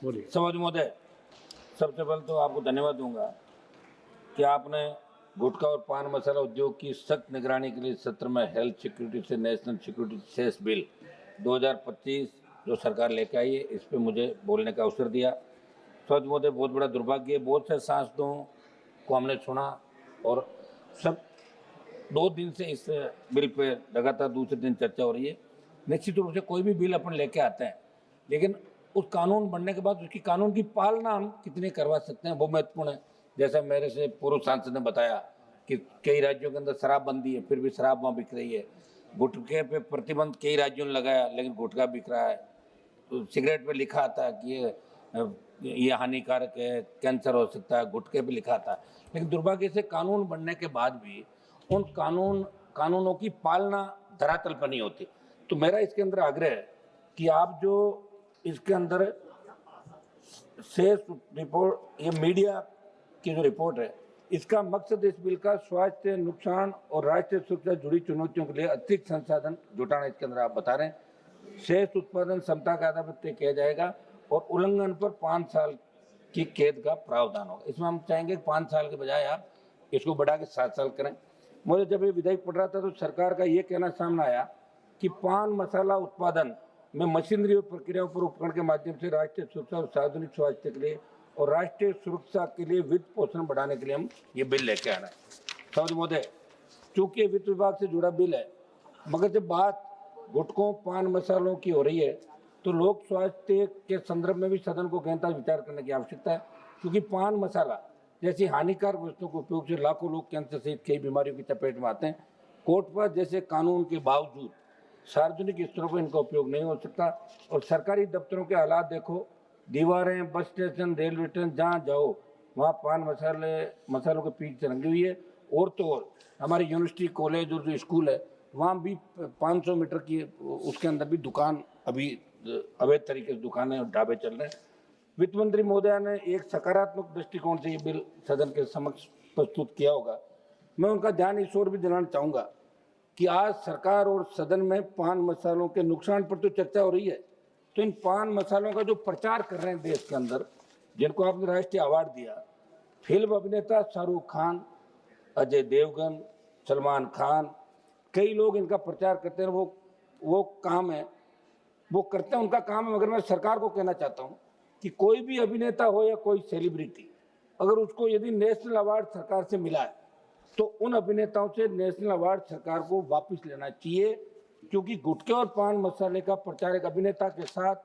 बोलिए। समाज महोदय, सबसे पहले तो आपको धन्यवाद दूंगा कि आपने गुटखा और पान मसाला उद्योग की सख्त निगरानी के लिए सत्र में हेल्थ सिक्योरिटी से नेशनल सिक्योरिटी सेस बिल 2025 जो सरकार लेकर आई है, इस पे मुझे बोलने का अवसर दिया। समाज महोदय, बहुत बड़ा दुर्भाग्य है, बहुत से सांसदों को हमने सुना और सब 2 दिन से इस बिल पे लगातार दूसरे दिन चर्चा हो रही है। निश्चित रूप से कोई भी बिल अपन लेके आते हैं, लेकिन उस कानून बनने के बाद उसकी कानून की पालना हम कितनी करवा सकते हैं वो महत्वपूर्ण है। जैसा मेरे से पूर्व सांसद ने बताया कि कई राज्यों के अंदर शराबबंदी है, फिर भी शराब वहाँ बिक रही है। गुटखे पे प्रतिबंध कई राज्यों ने लगाया, लेकिन गुटखा बिक रहा है। तो सिगरेट पे लिखा आता है कि ये हानिकारक है, कैंसर हो सकता है, गुटखे पे लिखा आता है। लेकिन दुर्भाग्य से कानून बनने के बाद भी उन कानूनों की पालना धरातल पर नहीं होती। तो मेरा इसके अंदर आग्रह है कि आप जो इसके अंदर शेष रिपोर्ट, ये मीडिया की जो रिपोर्ट है, इसका मकसद इस बिल का स्वास्थ्य नुकसान और राष्ट्रीय सुरक्षा जुड़ी चुनौतियों के लिए अतिरिक्त संसाधन जुटाना, इसके अंदर आप बता रहे हैं। शेष उत्पादन क्षमता का आधार पर तय किया जाएगा और उल्लंघन पर 5 साल की कैद का प्रावधान होगा। इसमें हम चाहेंगे 5 साल के बजाय आप इसको बढ़ा के 7 साल करें। मुझे जब ये विधेयक पढ़ रहा था तो सरकार का ये कहना सामने आया कि पान मसाला उत्पादन में मशीनरी और प्रक्रियाओं पर उपकरण के माध्यम से राष्ट्रीय सुरक्षा और सार्वजनिक स्वास्थ्य के लिए और राष्ट्रीय सुरक्षा के लिए वित्त पोषण बढ़ाने के लिए हम ये बिल लेके आ रहे हैं। समाज महोदय, चूंकि वित्त विभाग से जुड़ा बिल है, मगर जब बात गुटखों पान मसालों की हो रही है तो लोक स्वास्थ्य के संदर्भ में भी सदन को गहनता विचार करने की आवश्यकता है, क्योंकि पान मसाला जैसी हानिकारक वस्तुओं के उपयोग से लाखों लोग कैंसर सहित कई बीमारियों की चपेट में आते हैं। कोर्ट जैसे कानून के बावजूद सार्वजनिक स्तरों पर इनका उपयोग नहीं हो सकता। और सरकारी दफ्तरों के हालात देखो, दीवारें, बस स्टेशन, रेलवे स्टेशन, जहाँ जाओ वहाँ पान मसालों के पीक से रंगी हुई है। और तो और हमारी यूनिवर्सिटी, कॉलेज और जो स्कूल है वहाँ भी 500 मीटर की उसके अंदर भी दुकान, अभी अवैध तरीके से दुकानें और ढाबे चल रहे हैं। वित्त मंत्री महोदया ने एक सकारात्मक दृष्टिकोण से ये बिल सदन के समक्ष प्रस्तुत किया होगा। मैं उनका ध्यान इस ओर भी दिलाना चाहूँगा कि आज सरकार और सदन में पान मसालों के नुकसान पर तो चर्चा हो रही है, तो इन पान मसालों का जो प्रचार कर रहे हैं देश के अंदर, जिनको आपने राष्ट्रीय अवार्ड दिया, फिल्म अभिनेता शाहरुख खान, अजय देवगन, सलमान खान, कई लोग इनका प्रचार करते हैं। वो काम है, वो करते हैं, उनका काम है। मगर मैं सरकार को कहना चाहता हूँ कि कोई भी अभिनेता हो या कोई सेलिब्रिटी, अगर उसको यदि नेशनल अवार्ड सरकार से मिला है तो उन अभिनेताओं से नेशनल अवार्ड सरकार को वापस लेना चाहिए, क्योंकि गुटखे और पान मसाले का प्रचार एक अभिनेता के साथ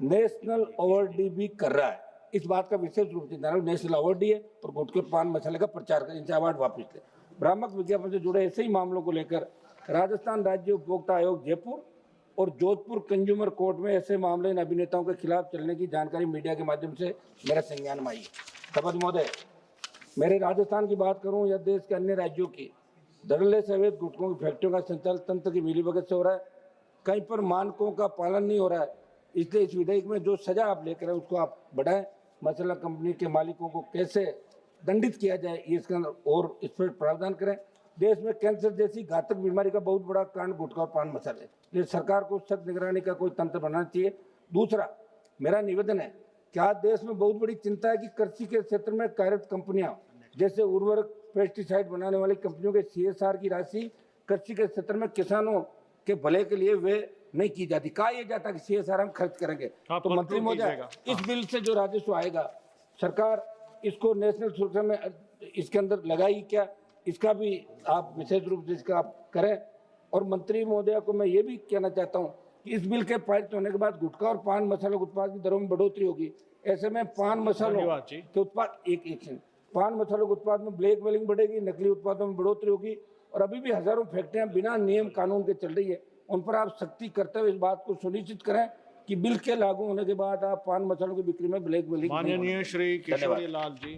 नेशनल अवार्ड भी कर रहा है। इस बात का विशेष रूप से ध्यान, नेशनल अवार्ड है और गुटखे और पान मसाले का प्रचार कर, इनसे अवार्ड वापस ले। भ्रामक विज्ञापन से जुड़े ऐसे ही मामलों को लेकर राजस्थान राज्य उपभोक्ता आयोग जयपुर और जोधपुर कंज्यूमर कोर्ट में ऐसे मामले इन अभिनेताओं के खिलाफ चलने की जानकारी मीडिया के माध्यम से मेरे संज्ञान में आई है। सभापति महोदय, मेरे राजस्थान की बात करूं या देश के अन्य राज्यों की, धड़ल्ले से अवैध गुटखों की फैक्ट्रियों का संचालन तंत्र की मिलीभगत से हो रहा है। कहीं पर मानकों का पालन नहीं हो रहा है। इसलिए इस विधेयक में जो सजा आप लेकर हैं उसको आप बढ़ाएं। मसाला कंपनी के मालिकों को कैसे दंडित किया जाए, ये इसके अंदर और इस पर प्रावधान करें। देश में कैंसर जैसी घातक बीमारी का बहुत बड़ा कारण गुटखा और पान मसाले, इसलिए सरकार को सख्त निगरानी का कोई तंत्र बनाना चाहिए। दूसरा, मेरा निवेदन है कि आज देश में बहुत बड़ी चिंता है कि कृषि के क्षेत्र में कार्यरत कंपनियां, जैसे उर्वरक, पेस्टिसाइड बनाने वाली कंपनियों के CSR की राशि कृषि के क्षेत्र में किसानों के भले के लिए वे नहीं की जाती। कहा यह जाता कि CSR हम खर्च करेंगे। तो मंत्री महोदय, इस बिल से जो राजस्व आएगा, सरकार इसको नेशनल सुरक्षा में इसके अंदर लगाई क्या, इसका भी आप विशेष रूप से इसका आप करें। और मंत्री महोदया को मैं ये भी कहना चाहता हूँ कि इस बिल के पारित होने के बाद गुटखा और पान मसालों के उत्पाद की दरों में बढ़ोतरी होगी। ऐसे में पान मसालों के उत्पाद पान मसालों के उत्पाद में ब्लैक मेलिंग बढ़ेगी, नकली उत्पादों में बढ़ोतरी होगी। और अभी भी हजारों फैक्ट्रियां बिना नियम कानून के चल रही है, उन पर आप सख्ती करते हुए इस बात को सुनिश्चित करें कि बिल के लागू होने के बाद आप पान मसालों की बिक्री में ब्लैक मेलिंग। माननीय श्री केशवरी लाल जी।